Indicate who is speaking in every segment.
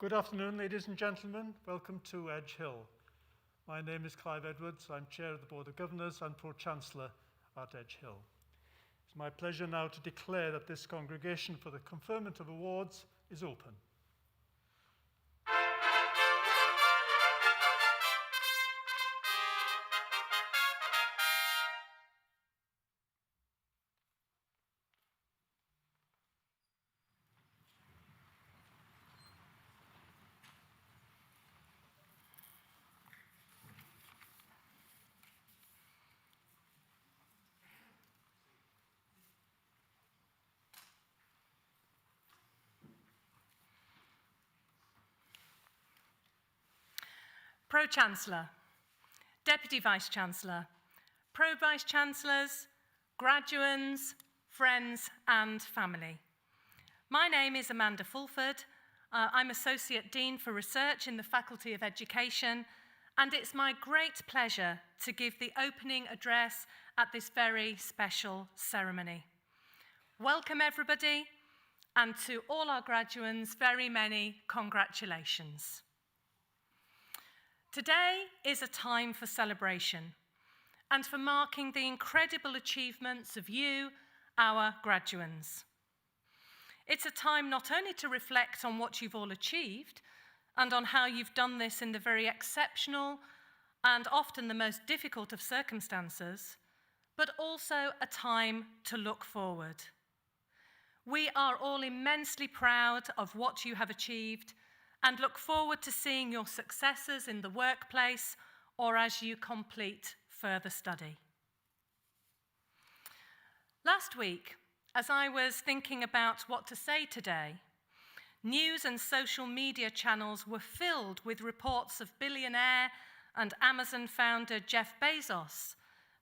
Speaker 1: Good afternoon, ladies and gentlemen. Welcome to Edge Hill. My name is Clive Edwards. I'm Chair of the Board of Governors and Pro-Chancellor at Edge Hill. It's my pleasure now to declare that this congregation for the conferment of awards is open.
Speaker 2: Pro-Chancellor, Deputy Vice-Chancellor, Pro-Vice-Chancellors, graduands, friends and family. My name is Amanda Fulford. I'm Associate Dean for Research in the Faculty of Education, and it's my great pleasure to give the opening address at this very special ceremony. Welcome everybody, and to all our graduands, very many congratulations. Today is a time for celebration and for marking the incredible achievements of you, our graduands. It's a time not only to reflect on what you've all achieved and on how you've done this in the very exceptional and often the most difficult of circumstances, but also a time to look forward. We are all immensely proud of what you have achieved and look forward to seeing your successes in the workplace or as you complete further study. Last week, as I was thinking about what to say today, news and social media channels were filled with reports of billionaire and Amazon founder Jeff Bezos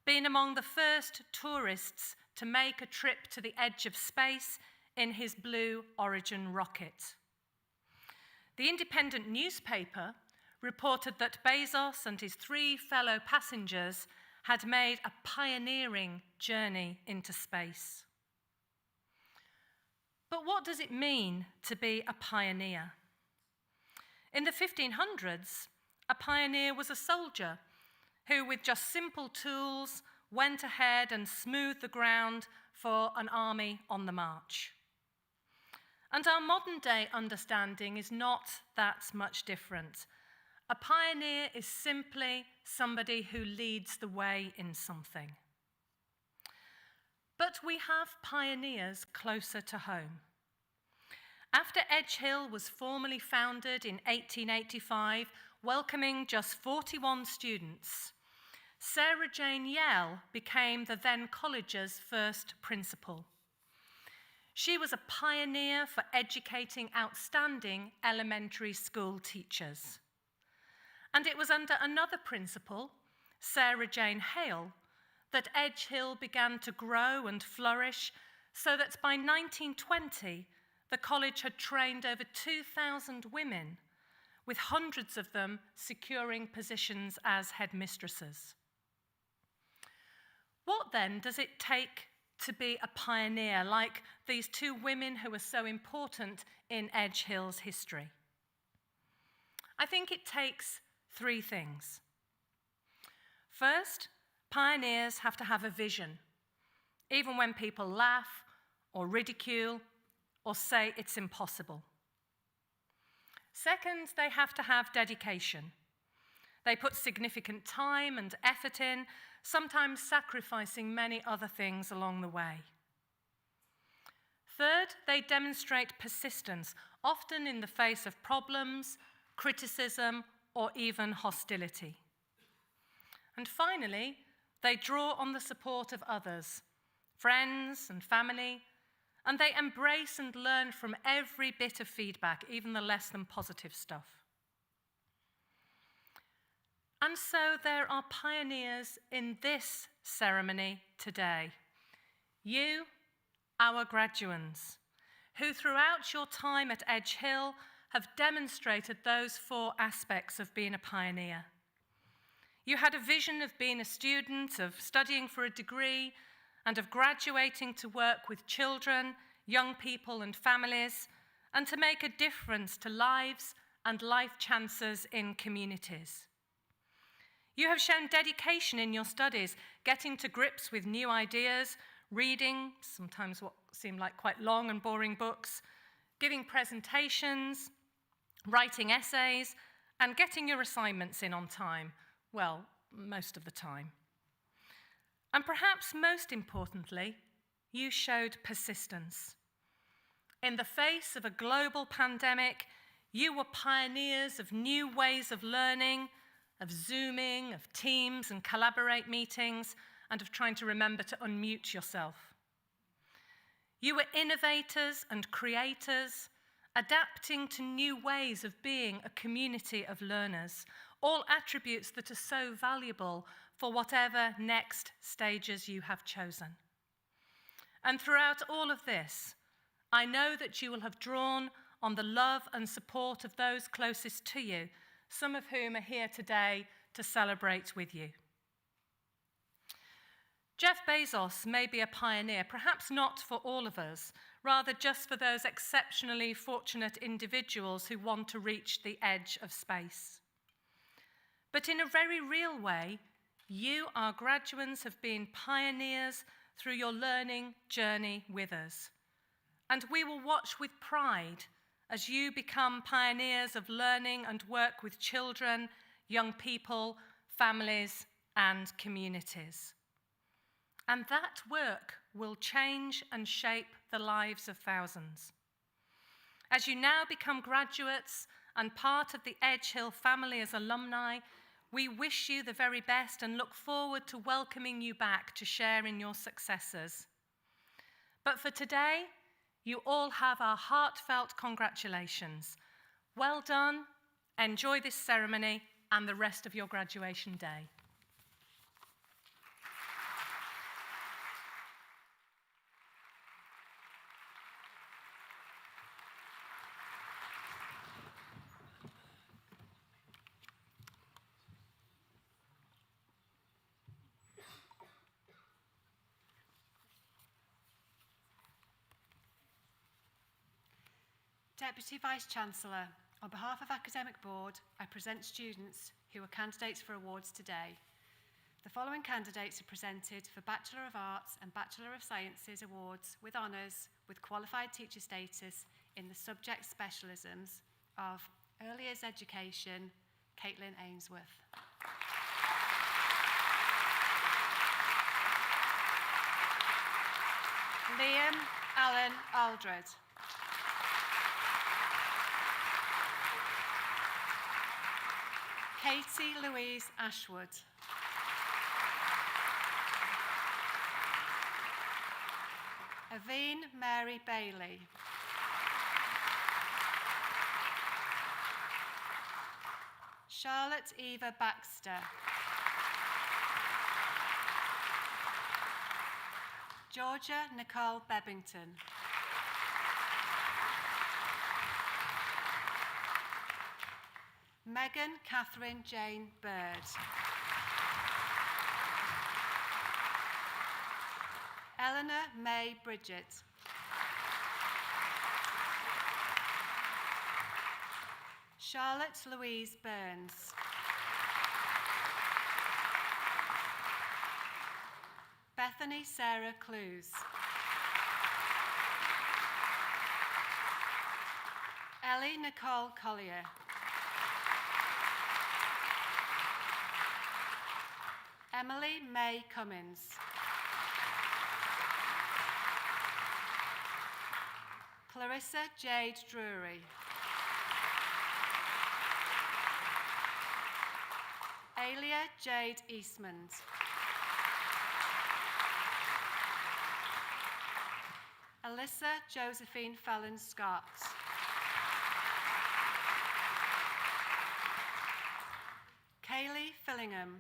Speaker 2: being among the first tourists to make a trip to the edge of space in his Blue Origin rocket. The Independent newspaper reported that Bezos and his 3 fellow passengers had made a pioneering journey into space. But what does it mean to be a pioneer? In the 1500s, a pioneer was a soldier who, with just simple tools, went ahead and smoothed the ground for an army on the march. And our modern-day understanding is not that much different. A pioneer is simply somebody who leads the way in something. But we have pioneers closer to home. After Edge Hill was formally founded in 1885, welcoming just 41 students, Sarah Jane Yell became the then college's first principal. She was a pioneer for educating outstanding elementary school teachers. And it was under another principal, Sarah Jane Hale, that Edge Hill began to grow and flourish so that by 1920, the college had trained over 2,000 women, with hundreds of them securing positions as headmistresses. What then does it take to be a pioneer like these 2 women who were so important in Edge Hill's history? I think it takes 3 things. First, pioneers have to have a vision, even when people laugh or ridicule or say it's impossible. Second, they have to have dedication. They put significant time and effort in, sometimes sacrificing many other things along the way. Third, they demonstrate persistence, often in the face of problems, criticism, or even hostility. And finally, they draw on the support of others, friends and family, and they embrace and learn from every bit of feedback, even the less than positive stuff. And so there are pioneers in this ceremony today. You, our graduands, who throughout your time at Edge Hill have demonstrated those 4 aspects of being a pioneer. You had a vision of being a student, of studying for a degree, and of graduating to work with children, young people and families, and to make a difference to lives and life chances in communities. You have shown dedication in your studies, getting to grips with new ideas, reading sometimes what seem like quite long and boring books, giving presentations, writing essays, and getting your assignments in on time. Well, most of the time. And perhaps most importantly, you showed persistence. In the face of a global pandemic, you were pioneers of new ways of learning, of Zooming, of Teams and Collaborate meetings, and of trying to remember to unmute yourself. You were innovators and creators, adapting to new ways of being a community of learners, all attributes that are so valuable for whatever next stages you have chosen. And throughout all of this, I know that you will have drawn on the love and support of those closest to you, some of whom are here today to celebrate with you. Jeff Bezos may be a pioneer, perhaps not for all of us, rather just for those exceptionally fortunate individuals who want to reach the edge of space. But in a very real way, you, our graduates, have been pioneers through your learning journey with us. And we will watch with pride as you become pioneers of learning and work with children, young people, families, and communities. And that work will change and shape the lives of thousands. As you now become graduates and part of the Edge Hill family as alumni, we wish you the very best and look forward to welcoming you back to share in your successes. But for today, you all have our heartfelt congratulations. Well done, enjoy this ceremony and the rest of your graduation day.
Speaker 3: Deputy Vice-Chancellor, on behalf of Academic Board, I present students who are candidates for awards today. The following candidates are presented for Bachelor of Arts and Bachelor of Sciences awards with honours with qualified teacher status in the subject specialisms of Early Years Education, Caitlin Ainsworth. Liam Allen Aldred. Katie Louise Ashwood. Aveen Mary Bailey. Charlotte Eva Baxter. Georgia Nicole Bebbington. Megan Catherine Jane Bird. Eleanor May Bridget. Charlotte Louise Burns. Bethany Sarah Clues. Ellie Nicole Collier. Emily May Cummins. Clarissa Jade Drury. Alia Jade Eastmond. Alyssa Josephine Fallon Scott. Kaylee Fillingham.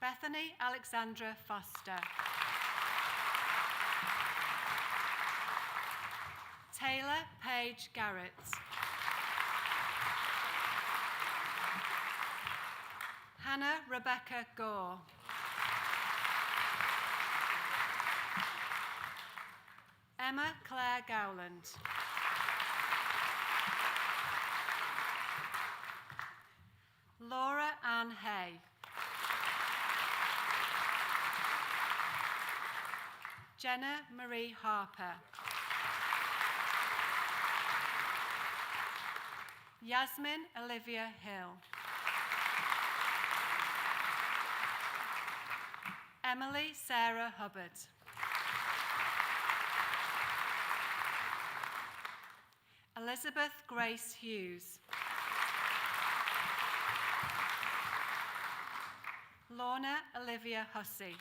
Speaker 3: Bethany Alexandra Foster. Taylor Paige Garrett. Hannah Rebecca Gore. Emma Claire Gowland. Laura Ann Hay. Jenna Marie Harper. Yasmin Olivia Hill. Emily Sarah Hubbard. Elizabeth Grace Hughes. Lorna Olivia Hussey.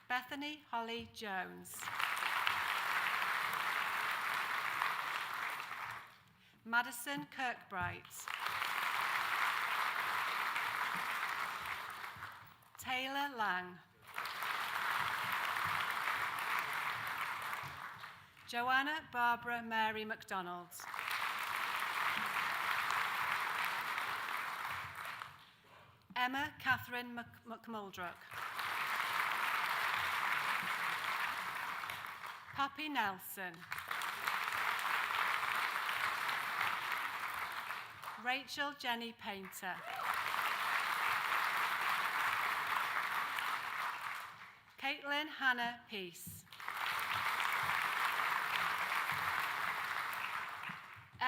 Speaker 3: Bethany Holly Jones. Madison Kirkbright. Taylor Lang. Joanna Barbara Mary MacDonald. Emma Catherine McMuldrock. Poppy Nelson. Rachel Jenny Painter. Caitlin Hannah Peace.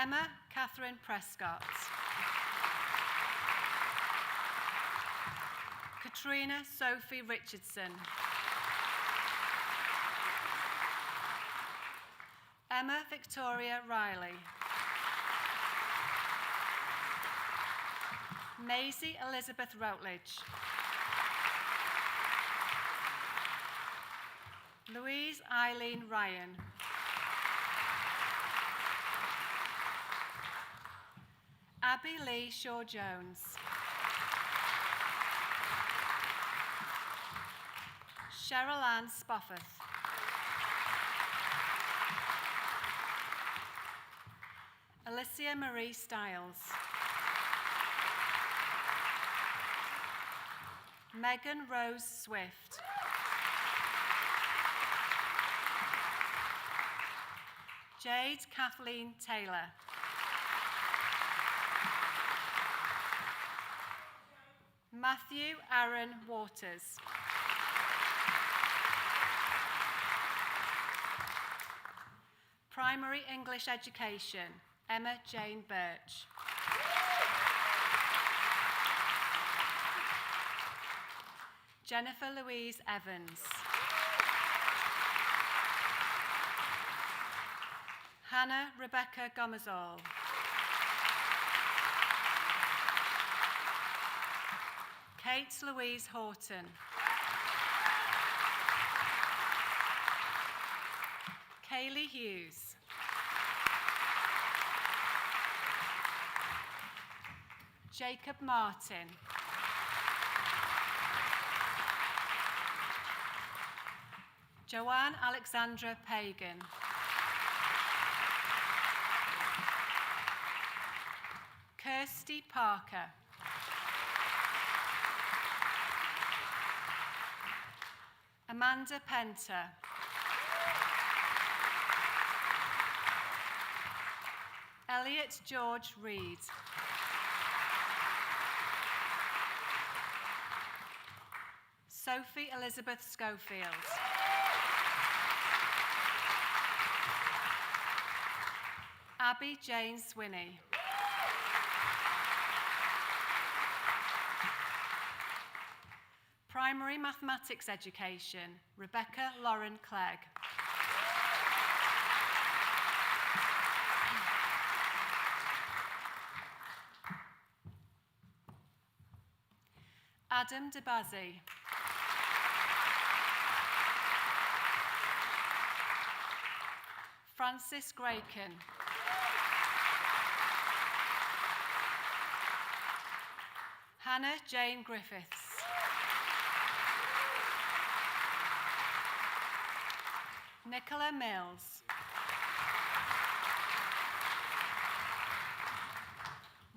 Speaker 3: Emma Catherine Prescott. Katrina Sophie Richardson. Emma Victoria Riley. Maisie Elizabeth Routledge. Louise Eileen Ryan. Abby Lee Shaw-Jones. Cheryl Ann Spofford. Alicia Marie Stiles. Megan Rose Swift. Jade Kathleen Taylor. Matthew Aaron Waters. Primary English Education, Emma Jane Birch. Jennifer Louise Evans. Hannah Rebecca Gomezal. Kate Louise Horton. Kaylee Hughes. Jacob Martin. Joanne Alexandra Pagan. Kirsty Parker. Amanda Penter. Elliot George Reed. Sophie Elizabeth Schofield. Abby Jane Swinney. Primary Mathematics Education, Rebecca Lauren Clegg. Adam DeBazzi. Francis Grayken. Hannah Jane Griffiths. Nicola Mills.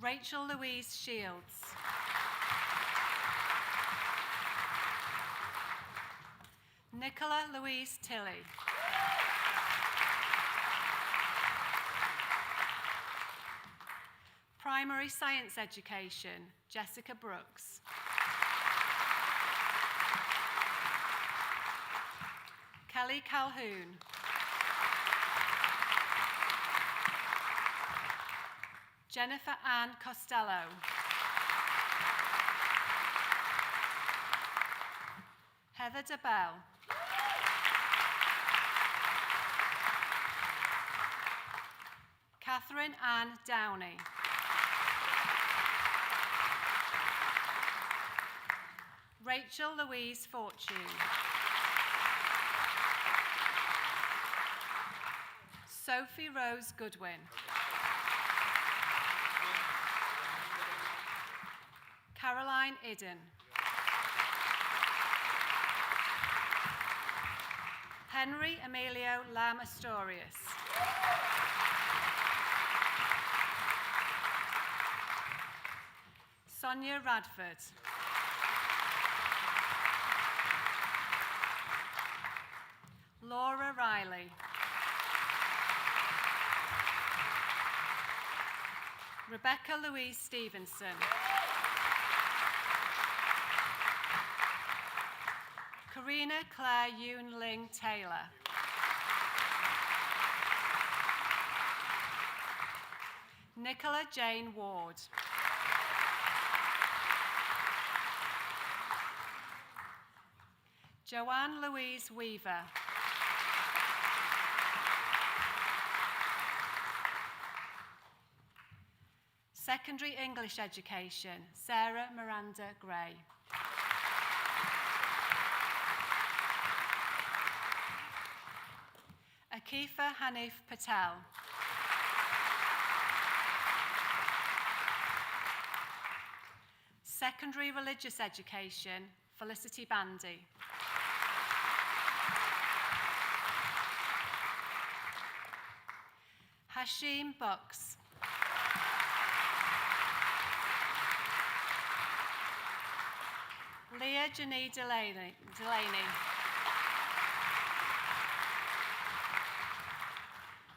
Speaker 3: Rachel Louise Shields. Nicola Louise Tilley. Primary Science Education, Jessica Brooks. Kelly Calhoun. Jennifer Ann Costello. Heather DeBell. Catherine Ann Downey. Rachel Louise Fortune. Sophie Rose Goodwin. Caroline Idden. Henry Emilio Lam Astorius. Sonia Radford. Laura Riley. Rebecca Louise Stevenson. Karina Claire Yoon Ling Taylor. Nicola Jane Ward. Joanne Louise Weaver. Secondary English Education, Sarah Miranda Gray. Akifa Hanif Patel. Secondary Religious Education, Felicity Bandy. Hashim Bucks. Leah Janee Delaney.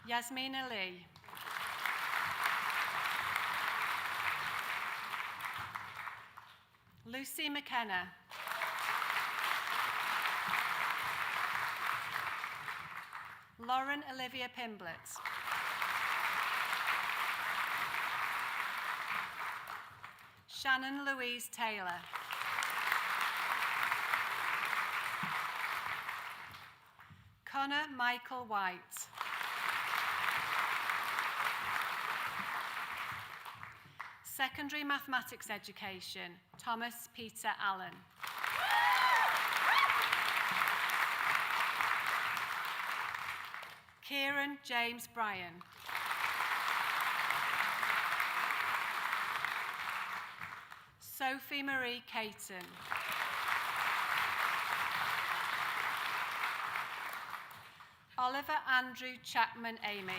Speaker 3: Yasmina Lee. Lucy McKenna. Lauren Olivia Pimblett. Shannon Louise Taylor. Connor Michael White. Secondary Mathematics Education, Thomas Peter Allen. Kieran James Bryan. Sophie Marie Caton. Oliver Andrew Chapman Amy.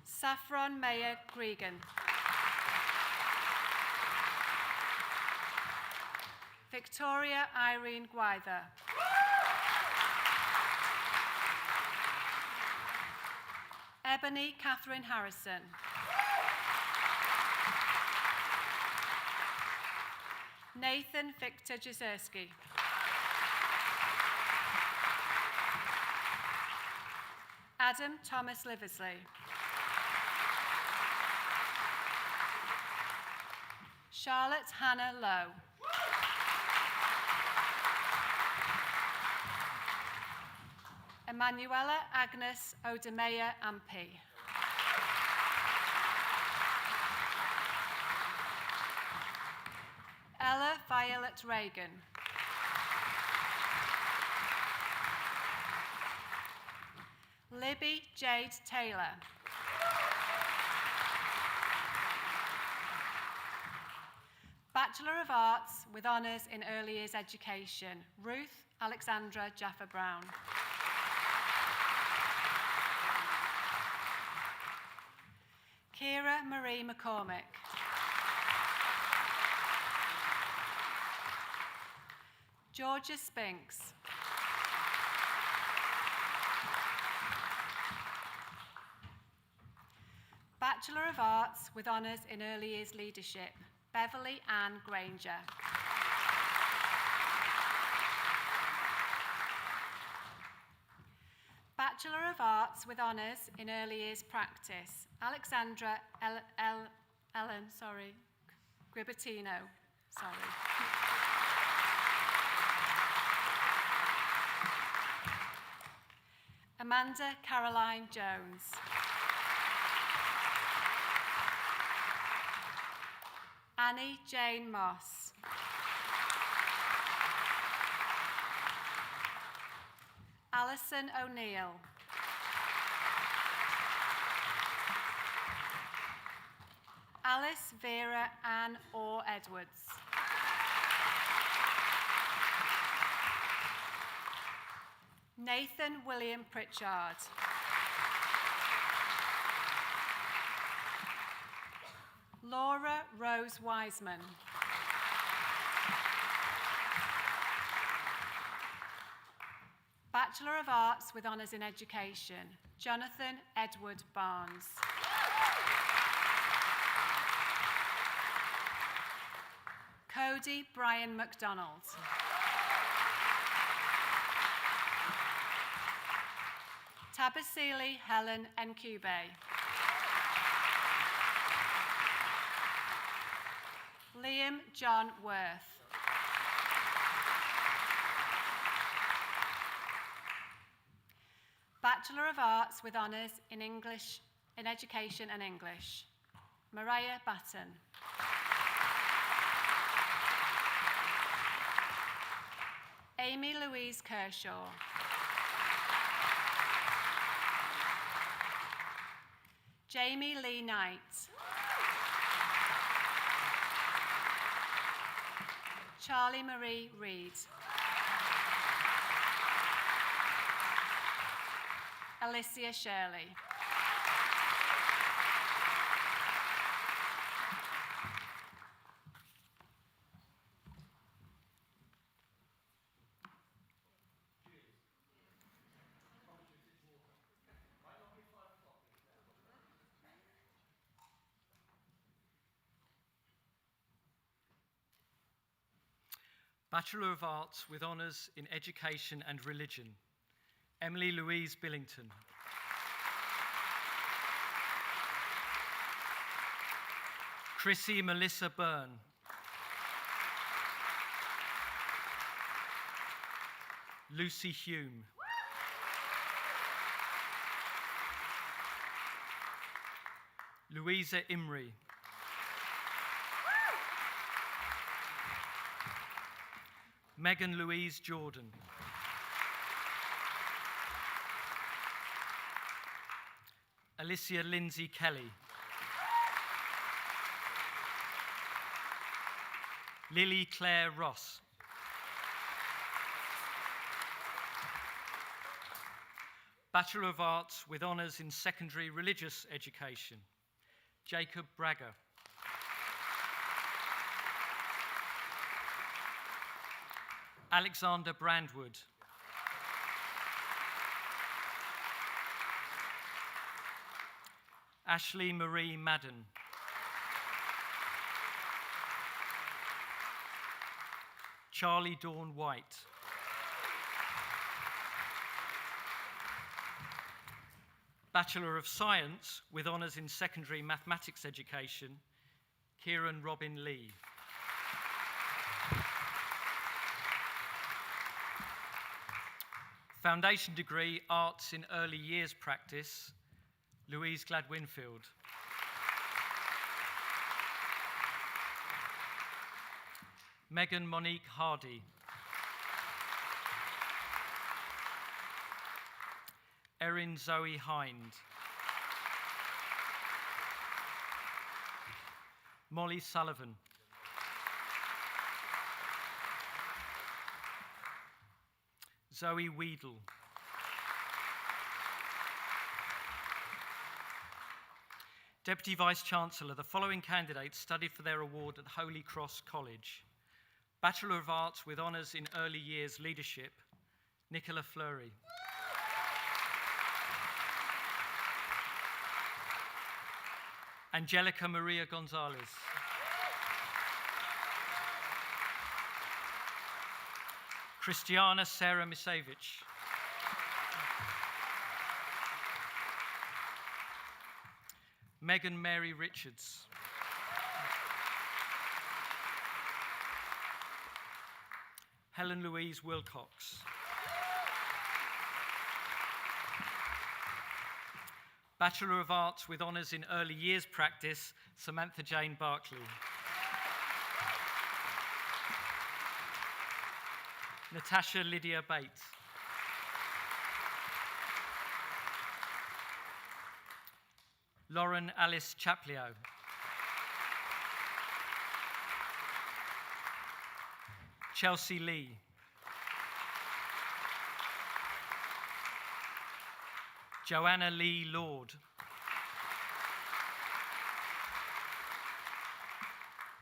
Speaker 3: Saffron Mayer Gregan. Victoria Irene Gwyther. Ebony Catherine Harrison. Nathan Victor Jezerski. Adam Thomas Liversley. Charlotte Hannah Lowe. Emanuela Agnes Odemeya Ampi. Ella Violet Reagan. Libby Jade Taylor. Bachelor of Arts with honours in Early Years Education, Ruth Alexandra Jaffa Brown. Kira Marie McCormick. Georgia Spinks. Bachelor of Arts with honours in Early Years Leadership, Beverly Ann Granger. Bachelor of Arts with honours in Early Years Practice, Alexandra Gribertino. Amanda Caroline Jones. Annie Jane Moss. Alison O'Neill. Alice Vera Ann Orr Edwards. Nathan William Pritchard. Laura Rose Wiseman. Bachelor of Arts with honours in Education, Jonathan Edward Barnes. Cody Brian MacDonald. Tabasili Helen Nkube. Liam John Worth. Bachelor of Arts with honours in English, in Education and English, Mariah Batten. Amy Louise Kershaw. Jamie Lee Knight. Charlie Marie Reed. Alicia Shirley.
Speaker 4: Bachelor of Arts with honours in Education and Religion, Emily Louise Billington. Chrissy Melissa Byrne. Lucy Hume. Louisa Imrie. Megan Louise Jordan. Alicia Lindsay Kelly. Lily Claire Ross. Bachelor of Arts with honours in Secondary Religious Education, Jacob Braga. Alexander Brandwood. Ashley Marie Madden. Charlie Dawn White. Bachelor of Science with honours in Secondary Mathematics Education, Kieran Robin Lee. Foundation degree, Arts in Early Years Practice, Louise Glad-Winfield. Megan Monique Hardy. Erin Zoe Hind. Molly Sullivan. Zoe Weedle. Deputy Vice-Chancellor, the following candidates studied for their award at Holy Cross College. Bachelor of Arts with honours in Early Years Leadership, Nicola Fleury. Angelica Maria Gonzalez. Christiana Sarah Misevich. Megan Mary Richards. Helen Louise Wilcox. Bachelor of Arts with honours in Early Years Practice, Samantha Jane Barclay. Natasha Lydia Bates. Lauren Alice Chaplio. Chelsea Lee. Joanna Lee Lord.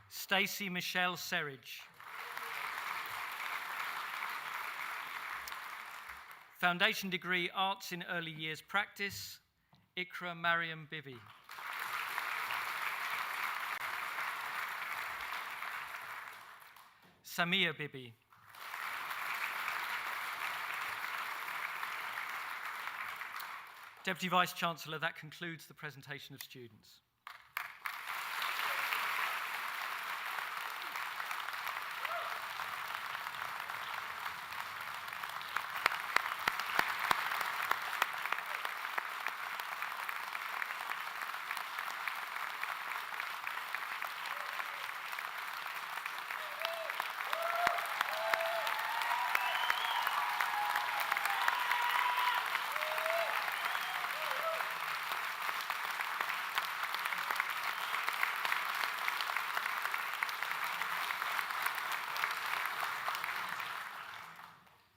Speaker 4: Stacey Michelle Serridge. Foundation degree Arts in Early Years Practice, Ikra Mariam Bibi. Samia Bibi. Deputy Vice-Chancellor, that concludes the presentation of students.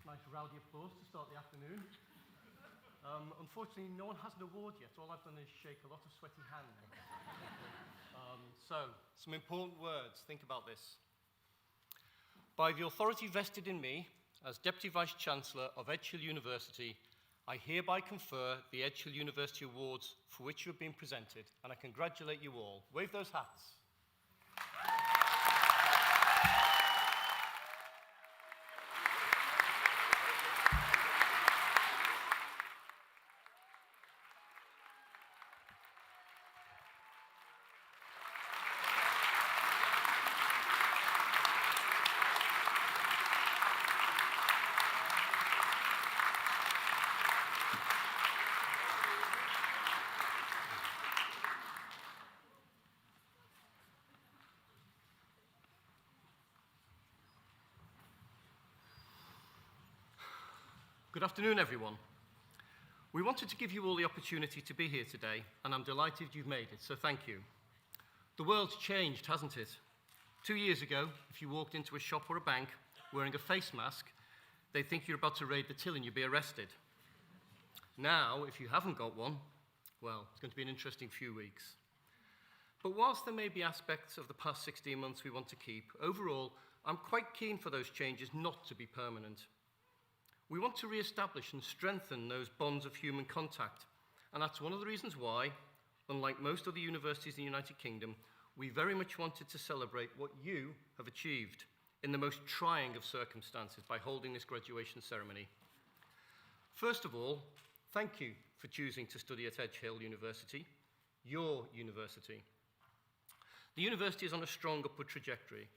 Speaker 5: Nice rowdy applause to start the afternoon. Unfortunately, no one has an award yet. All I've done is shake a lot of sweaty hands. So, some important words. Think about this. By the authority vested in me as Deputy Vice-Chancellor of Edge Hill University, I hereby confer the Edge Hill University Awards for which you have been presented, and I congratulate you all. Wave those hats. Good afternoon, everyone. We wanted to give you all the opportunity to be here today, and I'm delighted you've made it, so thank you. The world's changed, hasn't it? 2 years ago, if you walked into a shop or a bank wearing a face mask, they'd think you're about to raid the till and you'd be arrested. Now, if you haven't got one, well, it's going to be an interesting few weeks. But whilst there may be aspects of the past 16 months we want to keep, overall, I'm quite keen for those changes not to be permanent. We want to re-establish and strengthen those bonds of human contact, and that's one of the reasons why, unlike most other universities in the United Kingdom, we very much wanted to celebrate what you have achieved in the most trying of circumstances by holding this graduation ceremony. First of all, thank you for choosing to study at Edge Hill University, your university. The university is on a strong upward trajectory.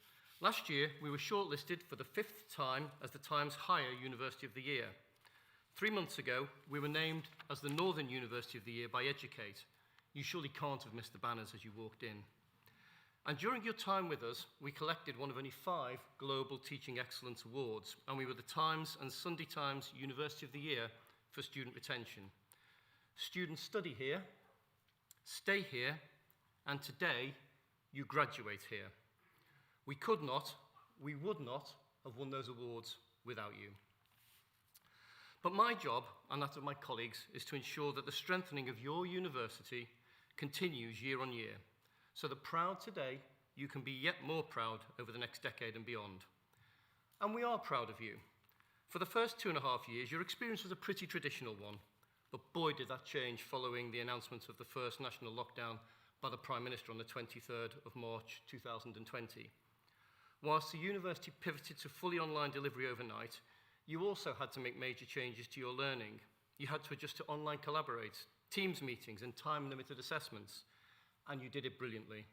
Speaker 5: Last year, we were shortlisted for the 5th time as the Times Higher University of the Year. 3 months ago, we were named as the Northern University of the Year by Educate. You surely can't have missed the banners as you walked in. And during your time with us, we collected one of only 5 Global Teaching Excellence Awards, and we were the Times and Sunday Times University of the Year for student retention. Students study here, stay here, and today, you graduate here. We could not, we would not have won those awards without you. But my job, and that of my colleagues, is to ensure that the strengthening of your university continues year on year, so that proud today, you can be yet more proud over the next decade and beyond. And we are proud of you. For the first 2.5 years, your experience was a pretty traditional one, but boy did that change following the announcement of the first national lockdown by the Prime Minister on the 23rd of March 2020. Whilst the university pivoted to fully online delivery overnight, you also had to make major changes to your learning. You had to adjust to online collaborate, Teams meetings and time-limited assessments, and you did it brilliantly.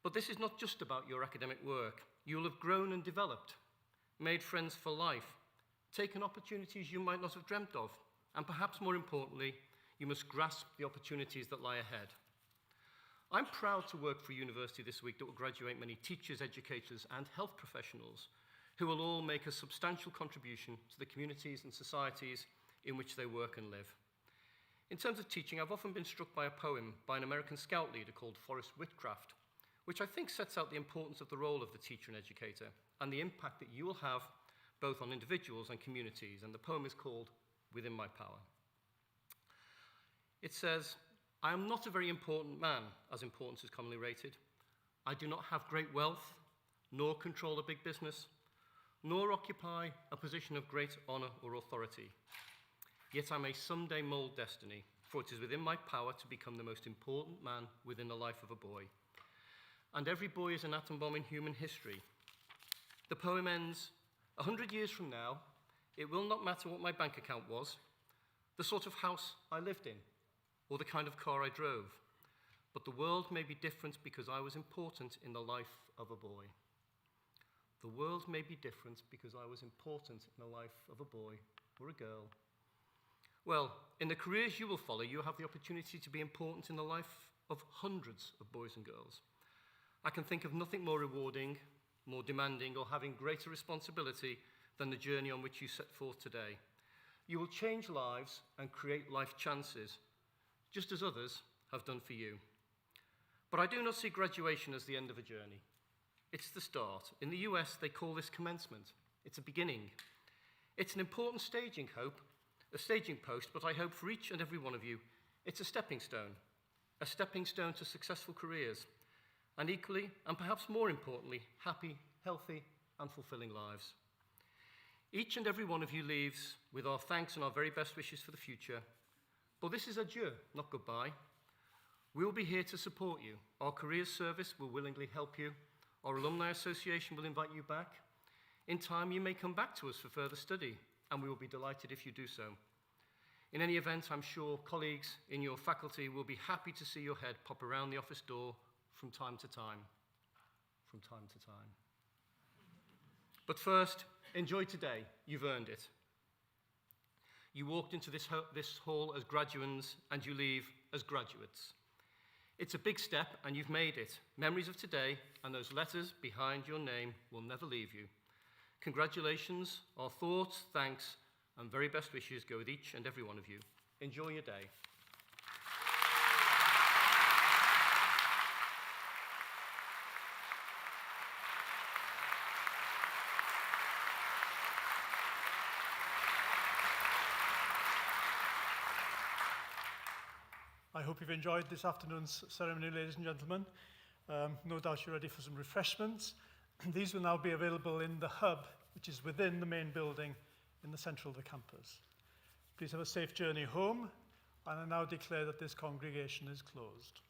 Speaker 5: But this is not just about your academic work. You'll have grown and developed, made friends for life, taken opportunities you might not have dreamt of, and perhaps more importantly, you must grasp the opportunities that lie ahead. I'm proud to work for a university this week that will graduate many teachers, educators, and health professionals who will all make a substantial contribution to the communities and societies in which they work and live. In terms of teaching, I've often been struck by a poem by an American Scout leader called Forrest Whitcraft, which I think sets out the importance of the role of the teacher and educator and the impact that you will have both on individuals and communities, and the poem is called Within My Power. It says, "I am not a very important man, as importance is commonly rated. I do not have great wealth, nor control a big business, nor occupy a position of great honour or authority. Yet I may someday mould destiny, for it is within my power to become the most important man within the life of a boy. And every boy is an atom bomb in human history." The poem ends, 100 years from now, it will not matter what my bank account was, the sort of house I lived in, or the kind of car I drove, but the world may be different because I was important in the life of a boy. The world may be different because I was important in the life of a boy or a girl. Well, in the careers you will follow, you have the opportunity to be important in the life of hundreds of boys and girls. I can think of nothing more rewarding, more demanding, or having greater responsibility than the journey on which you set forth today. You will change lives and create life chances, just as others have done for you. But I do not see graduation as the end of a journey. It's the start. In the US, they call this commencement. It's a beginning. It's an important staging post, but I hope for each and every one of you, it's a stepping stone to successful careers, and equally, and perhaps more importantly, happy, healthy, and fulfilling lives. Each and every one of you leaves with our thanks and our very best wishes for the future. But this is adieu, not goodbye. We will be here to support you. Our careers service will willingly help you. Our alumni association will invite you back. In time, you may come back to us for further study, and we will be delighted if you do so. In any event, I'm sure colleagues in your faculty will be happy to see your head pop around the office door from time to time. But first, enjoy today. You've earned it. You walked into this hall as graduands, and you leave as graduates. It's a big step, and you've made it. Memories of today and those letters behind your name will never leave you. Congratulations, our thoughts, thanks, and very best wishes go with each and every one of you. Enjoy your day.
Speaker 1: I hope you've enjoyed this afternoon's ceremony, ladies and gentlemen. No doubt you're ready for some refreshments. These will now be available in the hub, which is within the main building in the centre of the campus. Please have a safe journey home, and I now declare that this congregation is closed.